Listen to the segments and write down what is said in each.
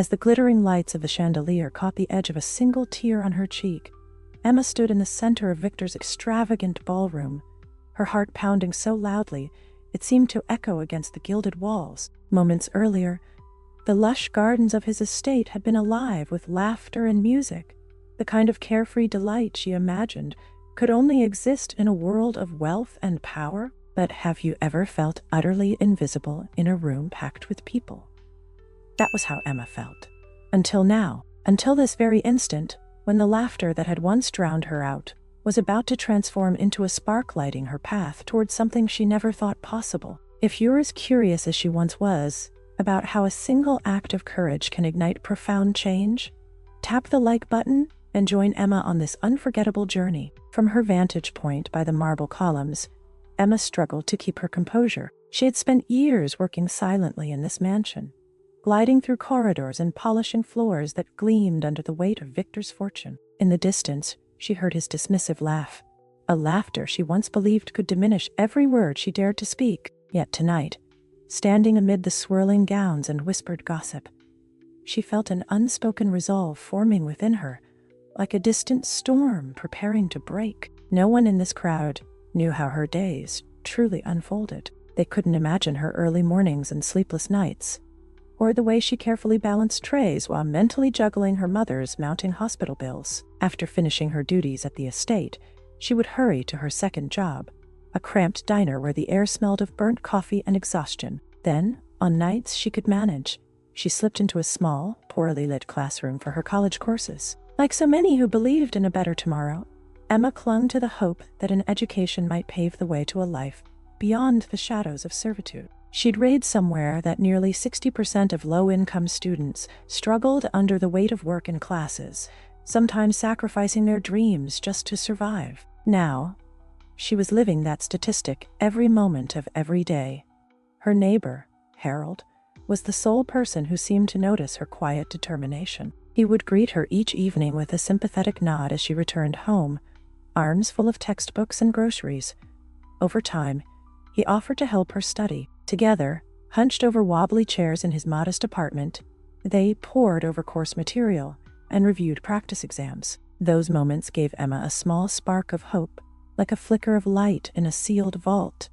As the glittering lights of the chandelier caught the edge of a single tear on her cheek, Emma stood in the center of Victor's extravagant ballroom, her heart pounding so loudly it seemed to echo against the gilded walls. Moments earlier, the lush gardens of his estate had been alive with laughter and music, the kind of carefree delight she imagined could only exist in a world of wealth and power. But have you ever felt utterly invisible in a room packed with people? That was how Emma felt. Until now, until this very instant, when the laughter that had once drowned her out was about to transform into a spark lighting her path towards something she never thought possible. If you're as curious as she once was about how a single act of courage can ignite profound change, tap the like button and join Emma on this unforgettable journey. From her vantage point by the marble columns, Emma struggled to keep her composure. She had spent years working silently in this mansion, gliding through corridors and polishing floors that gleamed under the weight of Victor's fortune. In the distance, she heard his dismissive laugh, a laughter she once believed could diminish every word she dared to speak. Yet tonight, standing amid the swirling gowns and whispered gossip, she felt an unspoken resolve forming within her, like a distant storm preparing to break. No one in this crowd knew how her days truly unfolded. They couldn't imagine her early mornings and sleepless nights, or the way she carefully balanced trays while mentally juggling her mother's mounting hospital bills. After finishing her duties at the estate, she would hurry to her second job, a cramped diner where the air smelled of burnt coffee and exhaustion. Then, on nights she could manage, she slipped into a small, poorly lit classroom for her college courses. Like so many who believed in a better tomorrow, Emma clung to the hope that an education might pave the way to a life beyond the shadows of servitude. She'd read somewhere that nearly 60% of low-income students struggled under the weight of work and classes, sometimes sacrificing their dreams just to survive. Now, she was living that statistic every moment of every day. Her neighbor, Harold, was the sole person who seemed to notice her quiet determination. He would greet her each evening with a sympathetic nod as she returned home, arms full of textbooks and groceries. Over time, he offered to help her study. Together, hunched over wobbly chairs in his modest apartment, they pored over course material and reviewed practice exams. Those moments gave Emma a small spark of hope, like a flicker of light in a sealed vault.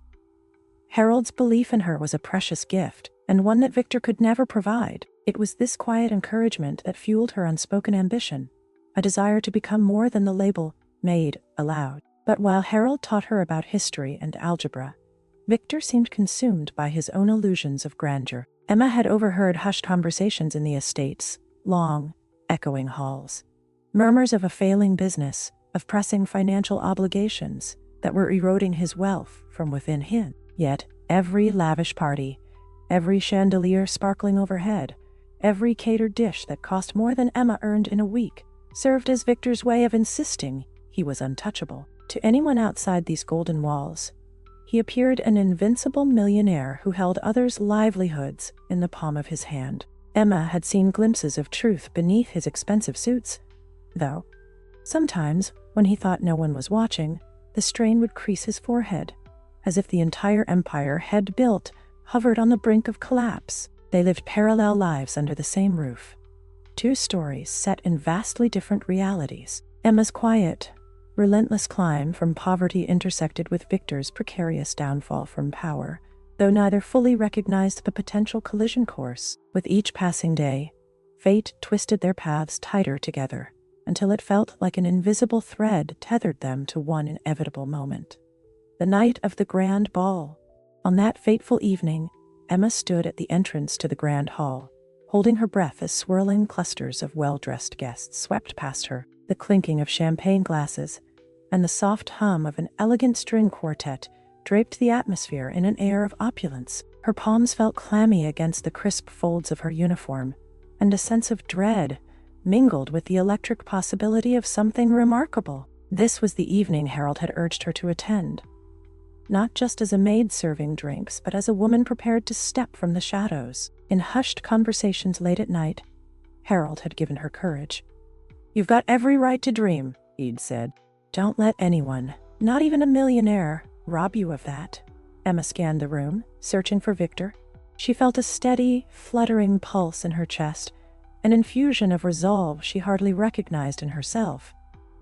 Harold's belief in her was a precious gift, and one that Victor could never provide. It was this quiet encouragement that fueled her unspoken ambition, a desire to become more than the label Maid allowed. But while Harold taught her about history and algebra, Victor seemed consumed by his own illusions of grandeur. Emma had overheard hushed conversations in the estate's long, echoing halls, murmurs of a failing business, of pressing financial obligations that were eroding his wealth from within him. Yet every lavish party, every chandelier sparkling overhead, every catered dish that cost more than Emma earned in a week served as Victor's way of insisting he was untouchable. To anyone outside these golden walls, he appeared an invincible millionaire who held others' livelihoods in the palm of his hand. Emma had seen glimpses of truth beneath his expensive suits, though sometimes, when he thought no one was watching, the strain would crease his forehead, as if the entire empire he'd built hovered on the brink of collapse. They lived parallel lives under the same roof, two stories set in vastly different realities. Emma's quiet, relentless climb from poverty intersected with Victor's precarious downfall from power, though neither fully recognized the potential collision course. With each passing day, fate twisted their paths tighter together, until it felt like an invisible thread tethered them to one inevitable moment. The night of the grand ball. On that fateful evening, Emma stood at the entrance to the grand hall, holding her breath as swirling clusters of well-dressed guests swept past her. The clinking of champagne glasses and the soft hum of an elegant string quartet draped the atmosphere in an air of opulence. Her palms felt clammy against the crisp folds of her uniform, and a sense of dread mingled with the electric possibility of something remarkable. This was the evening Harold had urged her to attend, not just as a maid serving drinks, but as a woman prepared to step from the shadows. In hushed conversations late at night, Harold had given her courage. "You've got every right to dream," he'd said. "Don't let anyone, not even a millionaire, rob you of that." Emma scanned the room, searching for Victor. She felt a steady, fluttering pulse in her chest, an infusion of resolve she hardly recognized in herself.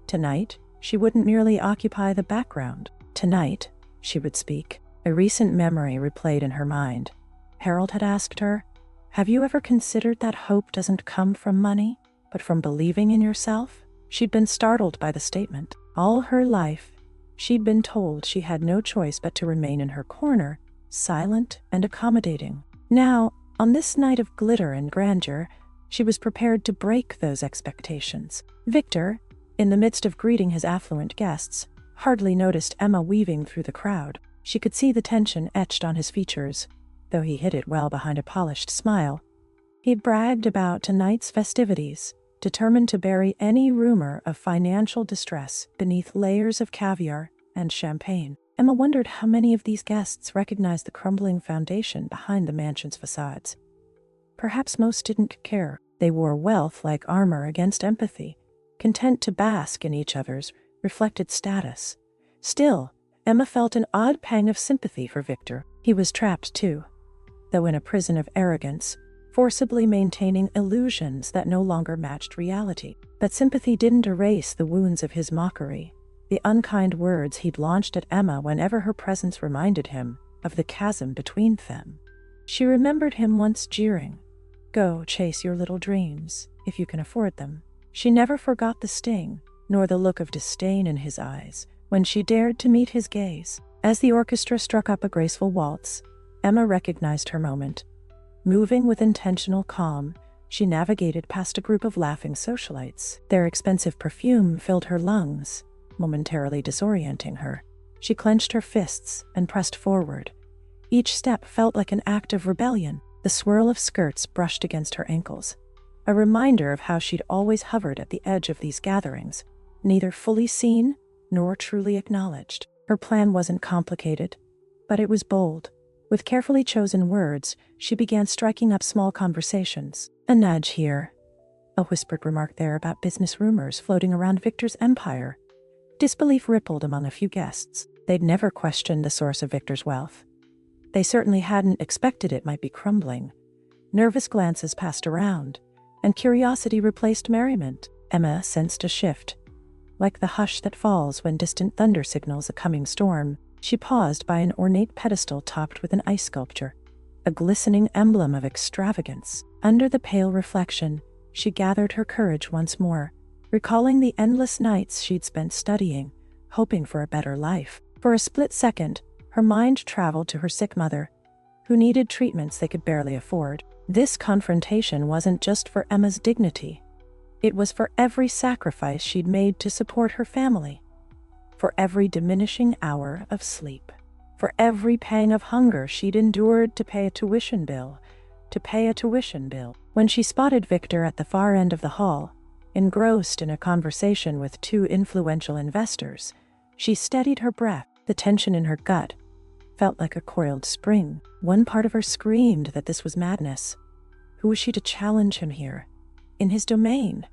Tonight, she wouldn't merely occupy the background. Tonight, she would speak. A recent memory replayed in her mind. Harold had asked her, "Have you ever considered that hope doesn't come from money, but from believing in yourself?" She'd been startled by the statement. All her life, she'd been told she had no choice but to remain in her corner, silent and accommodating. Now, on this night of glitter and grandeur, she was prepared to break those expectations. Victor, in the midst of greeting his affluent guests, hardly noticed Emma weaving through the crowd. She could see the tension etched on his features, though he hid it well behind a polished smile. He bragged about tonight's festivities, determined to bury any rumor of financial distress beneath layers of caviar and champagne. Emma wondered how many of these guests recognized the crumbling foundation behind the mansion's facades. Perhaps most didn't care. They wore wealth like armor against empathy, content to bask in each other's reflected status. Still, Emma felt an odd pang of sympathy for Victor. He was trapped too, though in a prison of arrogance, forcibly maintaining illusions that no longer matched reality. But sympathy didn't erase the wounds of his mockery, the unkind words he'd launched at Emma whenever her presence reminded him of the chasm between them. She remembered him once jeering, "Go chase your little dreams, if you can afford them." She never forgot the sting, nor the look of disdain in his eyes, when she dared to meet his gaze. As the orchestra struck up a graceful waltz, Emma recognized her moment. Moving with intentional calm, she navigated past a group of laughing socialites. Their expensive perfume filled her lungs, momentarily disorienting her. She clenched her fists and pressed forward. Each step felt like an act of rebellion. The swirl of skirts brushed against her ankles, a reminder of how she'd always hovered at the edge of these gatherings, neither fully seen nor truly acknowledged. Her plan wasn't complicated, but it was bold. With carefully chosen words, she began striking up small conversations. A nudge here, a whispered remark there about business rumors floating around Victor's empire. Disbelief rippled among a few guests. They'd never questioned the source of Victor's wealth. They certainly hadn't expected it might be crumbling. Nervous glances passed around, and curiosity replaced merriment. Emma sensed a shift. Like the hush that falls when distant thunder signals a coming storm, she paused by an ornate pedestal topped with an ice sculpture, a glistening emblem of extravagance. Under the pale reflection, she gathered her courage once more, recalling the endless nights she'd spent studying, hoping for a better life. For a split second, her mind traveled to her sick mother, who needed treatments they could barely afford. This confrontation wasn't just for Emma's dignity. It was for every sacrifice she'd made to support her family, for every diminishing hour of sleep, for every pang of hunger she'd endured to pay a tuition bill. When she spotted Victor at the far end of the hall, engrossed in a conversation with two influential investors, she steadied her breath. The tension in her gut felt like a coiled spring. One part of her screamed that this was madness. Who was she to challenge him here, in his domain,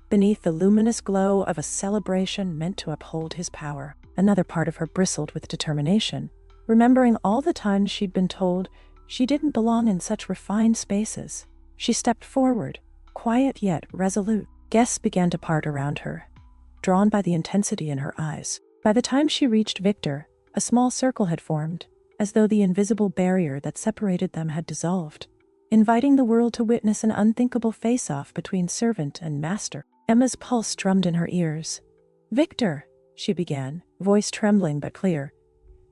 beneath the luminous glow of a celebration meant to uphold his power? Another part of her bristled with determination, remembering all the times she'd been told she didn't belong in such refined spaces. She stepped forward, quiet yet resolute. Guests began to part around her, drawn by the intensity in her eyes. By the time she reached Victor, a small circle had formed, as though the invisible barrier that separated them had dissolved, inviting the world to witness an unthinkable face-off between servant and master. Emma's pulse drummed in her ears. "Victor," she began, voice trembling but clear,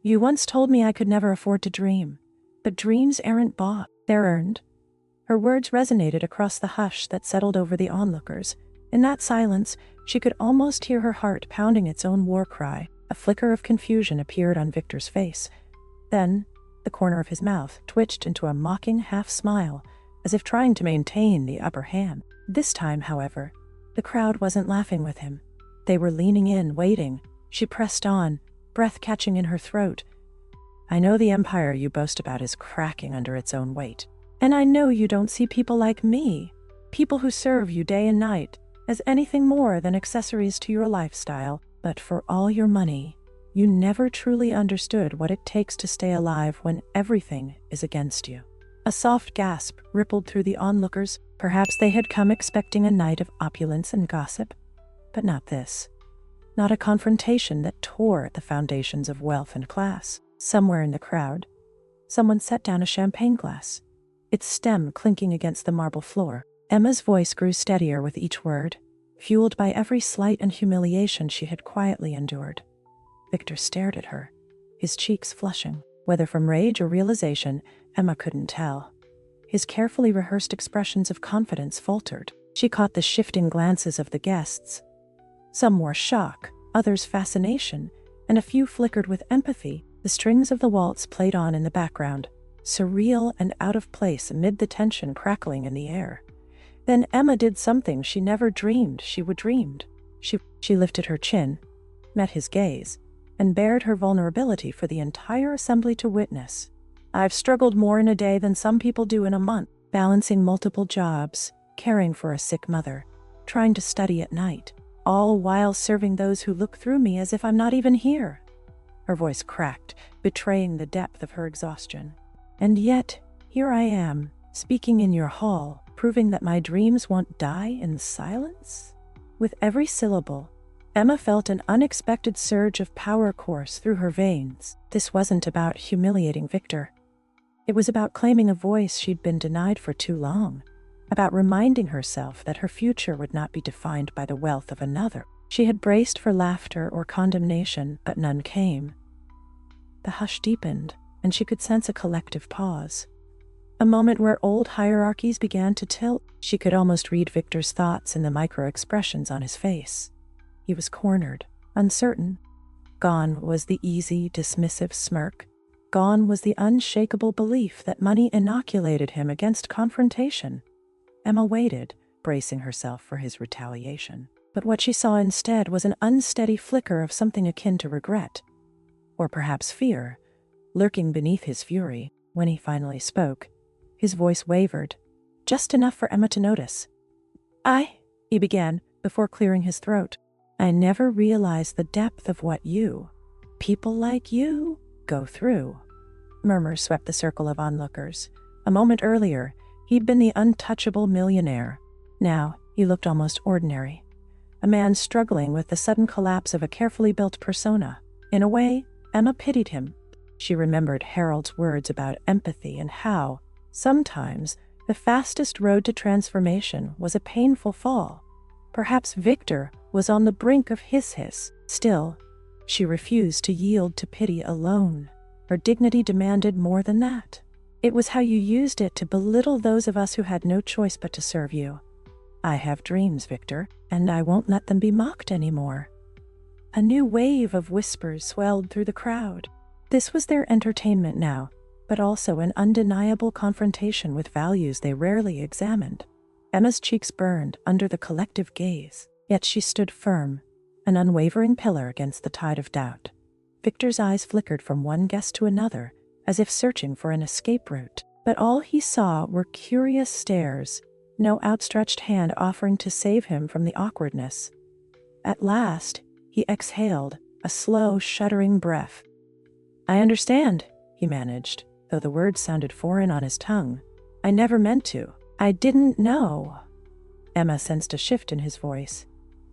"you once told me I could never afford to dream, but dreams aren't bought, they're earned." Her words resonated across the hush that settled over the onlookers. In that silence, she could almost hear her heart pounding its own war cry. A flicker of confusion appeared on Victor's face. Then, the corner of his mouth twitched into a mocking half-smile, as if trying to maintain the upper hand. This time, however, the crowd wasn't laughing with him. They were leaning in, waiting. She pressed on, breath catching in her throat. "I know the empire you boast about is cracking under its own weight. And I know you don't see people like me, people who serve you day and night, as anything more than accessories to your lifestyle. But for all your money, you never truly understood what it takes to stay alive when everything is against you. A soft gasp rippled through the onlookers. Perhaps they had come expecting a night of opulence and gossip. But not this. Not a confrontation that tore at the foundations of wealth and class. Somewhere in the crowd, someone set down a champagne glass, its stem clinking against the marble floor. Emma's voice grew steadier with each word, fueled by every slight and humiliation she had quietly endured. Victor stared at her, his cheeks flushing. Whether from rage or realization, Emma couldn't tell. His carefully rehearsed expressions of confidence faltered. She caught the shifting glances of the guests. Some wore shock, others fascination, and a few flickered with empathy. The strings of the waltz played on in the background, surreal and out of place amid the tension crackling in the air. Then Emma did something she never dreamed she would dreamed. She lifted her chin, met his gaze, and bared her vulnerability for the entire assembly to witness. I've struggled more in a day than some people do in a month, balancing multiple jobs, caring for a sick mother, trying to study at night, all while serving those who look through me as if I'm not even here. Her voice cracked, betraying the depth of her exhaustion. And yet, here I am, speaking in your hall, proving that my dreams won't die in silence? With every syllable, Emma felt an unexpected surge of power course through her veins. This wasn't about humiliating Victor. It was about claiming a voice she'd been denied for too long, about reminding herself that her future would not be defined by the wealth of another. She had braced for laughter or condemnation, but none came. The hush deepened, and she could sense a collective pause. A moment where old hierarchies began to tilt. She could almost read Victor's thoughts in the micro-expressions on his face. He was cornered, uncertain. Gone was the easy, dismissive smirk. Gone was the unshakable belief that money inoculated him against confrontation. Emma waited, bracing herself for his retaliation. But what she saw instead was an unsteady flicker of something akin to regret, or perhaps fear, lurking beneath his fury. When he finally spoke, his voice wavered, just enough for Emma to notice. He began, before clearing his throat. I never realized the depth of what people like you, go through. Murmurs swept the circle of onlookers. A moment earlier, he'd been the untouchable millionaire. Now, he looked almost ordinary. A man struggling with the sudden collapse of a carefully built persona. In a way, Emma pitied him. She remembered Harold's words about empathy and how, sometimes, the fastest road to transformation was a painful fall. Perhaps Victor was on the brink of his. Still, she refused to yield to pity alone. Her dignity demanded more than that. It was how you used it to belittle those of us who had no choice but to serve you. I have dreams, Victor, and I won't let them be mocked anymore. A new wave of whispers swelled through the crowd. This was their entertainment now, but also an undeniable confrontation with values they rarely examined. Emma's cheeks burned under the collective gaze, yet she stood firm, an unwavering pillar against the tide of doubt. Victor's eyes flickered from one guest to another, as if searching for an escape route. But all he saw were curious stares, no outstretched hand offering to save him from the awkwardness. At last, he exhaled, a slow, shuddering breath. I understand, he managed, though the words sounded foreign on his tongue. I never meant to. I didn't know. Emma sensed a shift in his voice,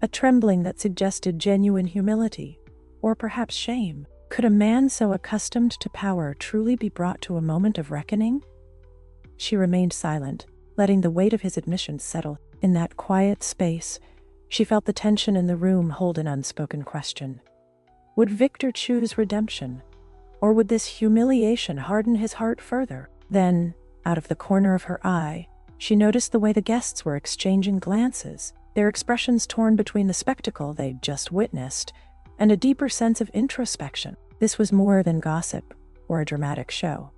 a trembling that suggested genuine humility, or perhaps shame. Could a man so accustomed to power truly be brought to a moment of reckoning? She remained silent, letting the weight of his admission settle. In that quiet space, she felt the tension in the room hold an unspoken question. Would Victor choose redemption, or would this humiliation harden his heart further? Then, out of the corner of her eye, she noticed the way the guests were exchanging glances, their expressions torn between the spectacle they'd just witnessed and a deeper sense of introspection. This was more than gossip or a dramatic show.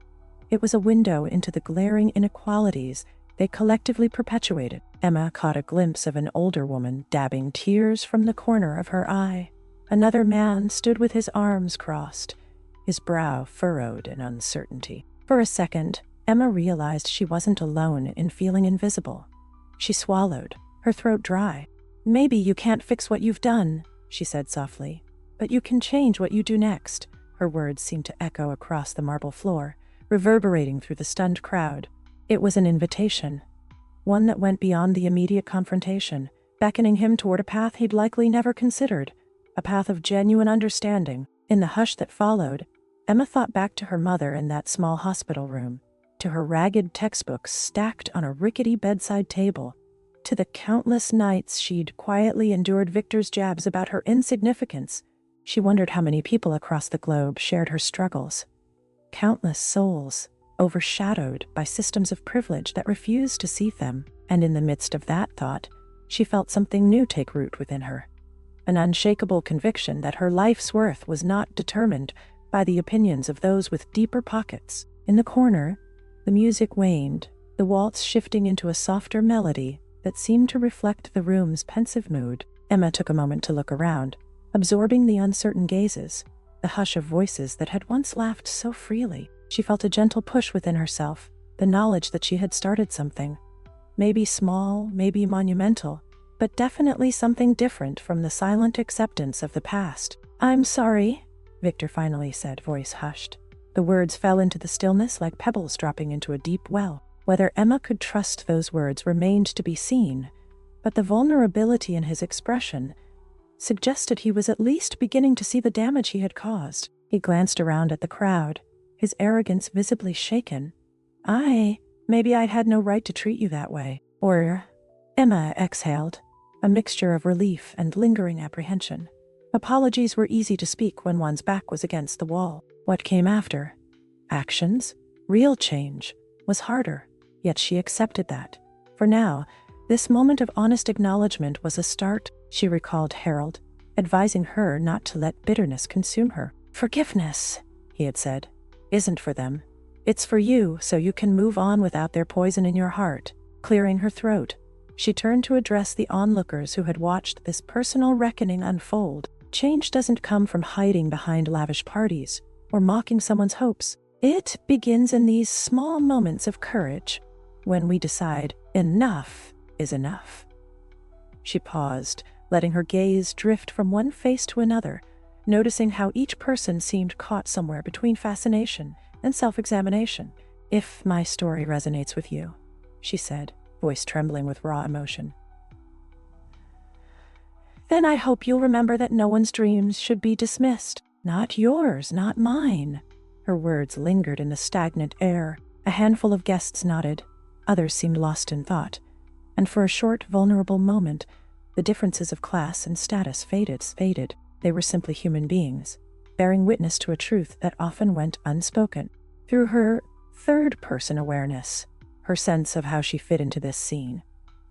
It was a window into the glaring inequalities they collectively perpetuated. Emma caught a glimpse of an older woman dabbing tears from the corner of her eye. Another man stood with his arms crossed, his brow furrowed in uncertainty. For a second, Emma realized she wasn't alone in feeling invisible. She swallowed, her throat dry. Maybe you can't fix what you've done, she said softly, but you can change what you do next. Her words seemed to echo across the marble floor, reverberating through the stunned crowd. It was an invitation, one that went beyond the immediate confrontation, beckoning him toward a path he'd likely never considered, a path of genuine understanding. In the hush that followed, Emma thought back to her mother in that small hospital room, to her ragged textbooks stacked on a rickety bedside table, to the countless nights she'd quietly endured Victor's jabs about her insignificance. She wondered how many people across the globe shared her struggles. Countless souls, overshadowed by systems of privilege that refused to see them. And in the midst of that thought, she felt something new take root within her. An unshakable conviction that her life's worth was not determined by the opinions of those with deeper pockets. In the corner, the music waned, the waltz shifting into a softer melody that seemed to reflect the room's pensive mood. Emma took a moment to look around, absorbing the uncertain gazes, the hush of voices that had once laughed so freely. She felt a gentle push within herself, the knowledge that she had started something. Maybe small, maybe monumental, but definitely something different from the silent acceptance of the past. "I'm sorry," Victor finally said, voice hushed. The words fell into the stillness like pebbles dropping into a deep well. Whether Emma could trust those words remained to be seen, but the vulnerability in his expression suggested he was at least beginning to see the damage he had caused. He glanced around at the crowd, his arrogance visibly shaken. Maybe I'd had no right to treat you that way. Or, Emma exhaled, a mixture of relief and lingering apprehension. Apologies were easy to speak when one's back was against the wall. What came after? Actions? Real change? Was harder, yet she accepted that. For now, this moment of honest acknowledgement was a start. She recalled Harold, advising her not to let bitterness consume her. "Forgiveness," he had said, "isn't for them. It's for you, so you can move on without their poison in your heart." Clearing her throat, she turned to address the onlookers who had watched this personal reckoning unfold. Change doesn't come from hiding behind lavish parties or mocking someone's hopes. It begins in these small moments of courage, when we decide enough is enough. She paused, letting her gaze drift from one face to another, noticing how each person seemed caught somewhere between fascination and self-examination. "If my story resonates with you," she said, voice trembling with raw emotion, "then I hope you'll remember that no one's dreams should be dismissed. Not yours, not mine." Her words lingered in the stagnant air. A handful of guests nodded, others seemed lost in thought, and for a short, vulnerable moment, the differences of class and status faded. They were simply human beings, bearing witness to a truth that often went unspoken. Through her third-person awareness, her sense of how she fit into this scene,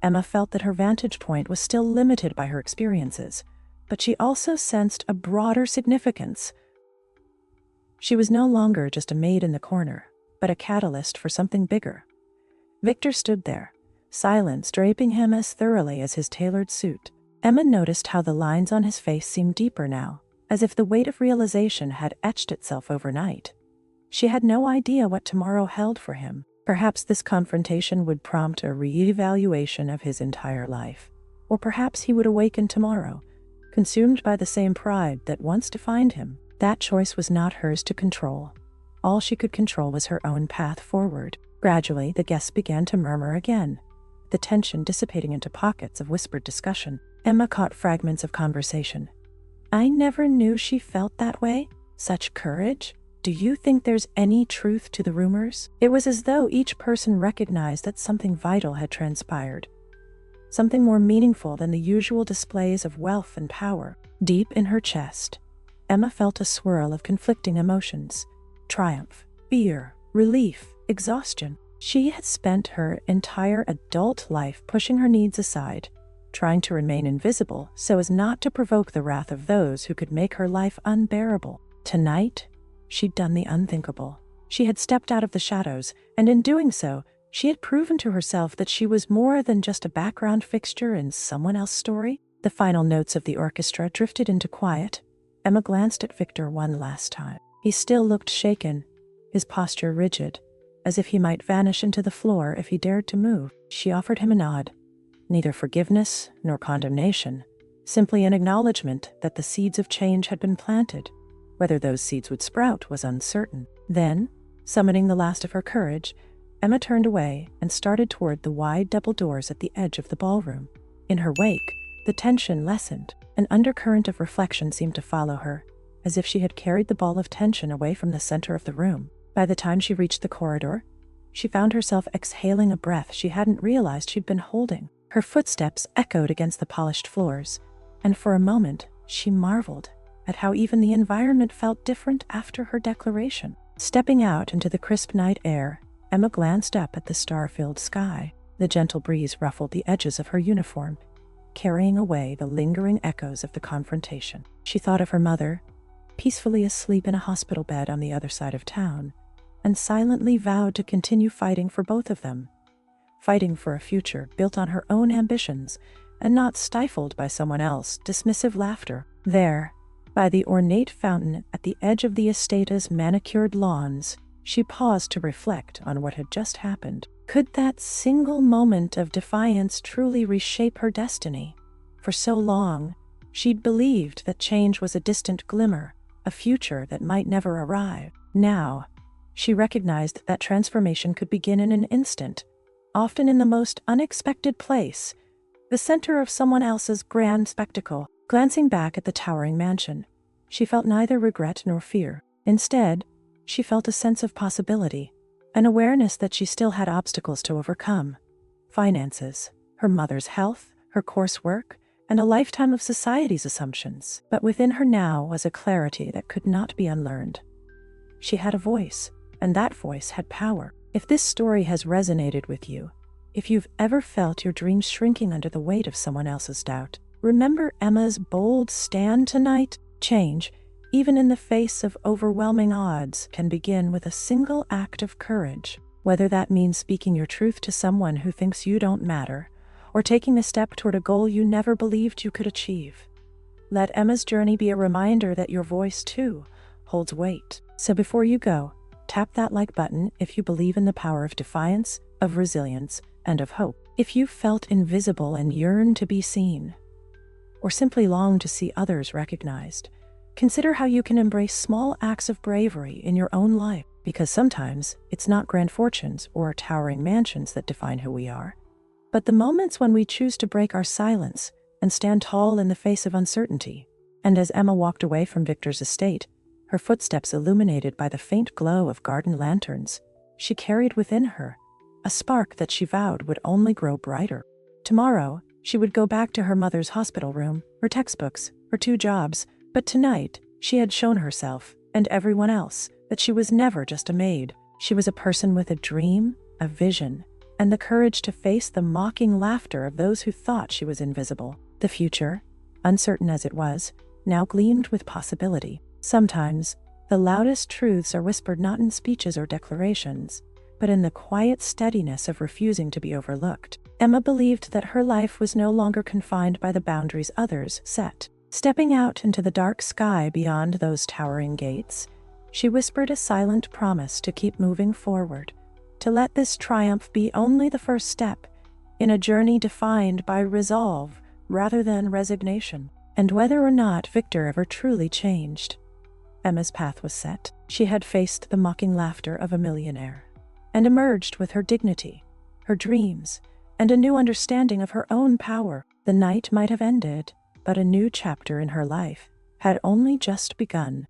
Emma felt that her vantage point was still limited by her experiences, but she also sensed a broader significance. She was no longer just a maid in the corner, but a catalyst for something bigger. Victor stood there, silence draping him as thoroughly as his tailored suit. Emma noticed how the lines on his face seemed deeper now, as if the weight of realization had etched itself overnight. She had no idea what tomorrow held for him. Perhaps this confrontation would prompt a re-evaluation of his entire life. Or perhaps he would awaken tomorrow, consumed by the same pride that once defined him. That choice was not hers to control. All she could control was her own path forward. Gradually, the guests began to murmur again, the tension dissipating into pockets of whispered discussion. Emma caught fragments of conversation. "I never knew she felt that way. Such courage. Do you think there's any truth to the rumors?" It was as though each person recognized that something vital had transpired, something more meaningful than the usual displays of wealth and power. Deep in her chest, Emma felt a swirl of conflicting emotions: triumph, fear, relief, exhaustion. She had spent her entire adult life pushing her needs aside, trying to remain invisible so as not to provoke the wrath of those who could make her life unbearable. Tonight, she'd done the unthinkable. She had stepped out of the shadows, and in doing so, she had proven to herself that she was more than just a background fixture in someone else's story. The final notes of the orchestra drifted into quiet. Emma glanced at Victor one last time. He still looked shaken, his posture rigid, as if he might vanish into the floor if he dared to move. She offered him a nod. Neither forgiveness nor condemnation, simply an acknowledgement that the seeds of change had been planted. Whether those seeds would sprout was uncertain. Then, summoning the last of her courage, Emma turned away and started toward the wide double doors at the edge of the ballroom. In her wake, the tension lessened. An undercurrent of reflection seemed to follow her, as if she had carried the ball of tension away from the center of the room. By the time she reached the corridor, she found herself exhaling a breath she hadn't realized she'd been holding. Her footsteps echoed against the polished floors, and for a moment she marveled at how even the environment felt different after her declaration. Stepping out into the crisp night air, Emma glanced up at the star-filled sky. The gentle breeze ruffled the edges of her uniform, carrying away the lingering echoes of the confrontation. She thought of her mother, peacefully asleep in a hospital bed on the other side of town, and silently vowed to continue fighting for both of them, fighting for a future built on her own ambitions and not stifled by someone else's dismissive laughter. There, by the ornate fountain at the edge of the estate's manicured lawns, she paused to reflect on what had just happened. Could that single moment of defiance truly reshape her destiny? For so long, she'd believed that change was a distant glimmer, a future that might never arrive. Now, she recognized that transformation could begin in an instant, often in the most unexpected place, the center of someone else's grand spectacle. Glancing back at the towering mansion, she felt neither regret nor fear. Instead, she felt a sense of possibility, an awareness that she still had obstacles to overcome: finances, her mother's health, her coursework, and a lifetime of society's assumptions. But within her now was a clarity that could not be unlearned. She had a voice, and that voice had power. If this story has resonated with you, if you've ever felt your dreams shrinking under the weight of someone else's doubt, remember Emma's bold stand tonight. Change, even in the face of overwhelming odds, can begin with a single act of courage. Whether that means speaking your truth to someone who thinks you don't matter, or taking a step toward a goal you never believed you could achieve. Let Emma's journey be a reminder that your voice, too, holds weight. So before you go, tap that like button if you believe in the power of defiance, of resilience, and of hope. If you felt invisible and yearn to be seen, or simply long to see others recognized, consider how you can embrace small acts of bravery in your own life. Because sometimes it's not grand fortunes or towering mansions that define who we are, but the moments when we choose to break our silence and stand tall in the face of uncertainty. And as Emma walked away from Victor's estate, her footsteps illuminated by the faint glow of garden lanterns, she carried within her a spark that she vowed would only grow brighter. Tomorrow, she would go back to her mother's hospital room, her textbooks, her 2 jobs, but tonight, she had shown herself, and everyone else, that she was never just a maid. She was a person with a dream, a vision, and the courage to face the mocking laughter of those who thought she was invisible. The future, uncertain as it was, now gleamed with possibility. Sometimes, the loudest truths are whispered not in speeches or declarations, but in the quiet steadiness of refusing to be overlooked. Emma believed that her life was no longer confined by the boundaries others set. Stepping out into the dark sky beyond those towering gates, she whispered a silent promise to keep moving forward, to let this triumph be only the first step in a journey defined by resolve rather than resignation. And whether or not Victor ever truly changed, Emma's path was set. She had faced the mocking laughter of a millionaire, and emerged with her dignity, her dreams, and a new understanding of her own power. The night might have ended, but a new chapter in her life had only just begun.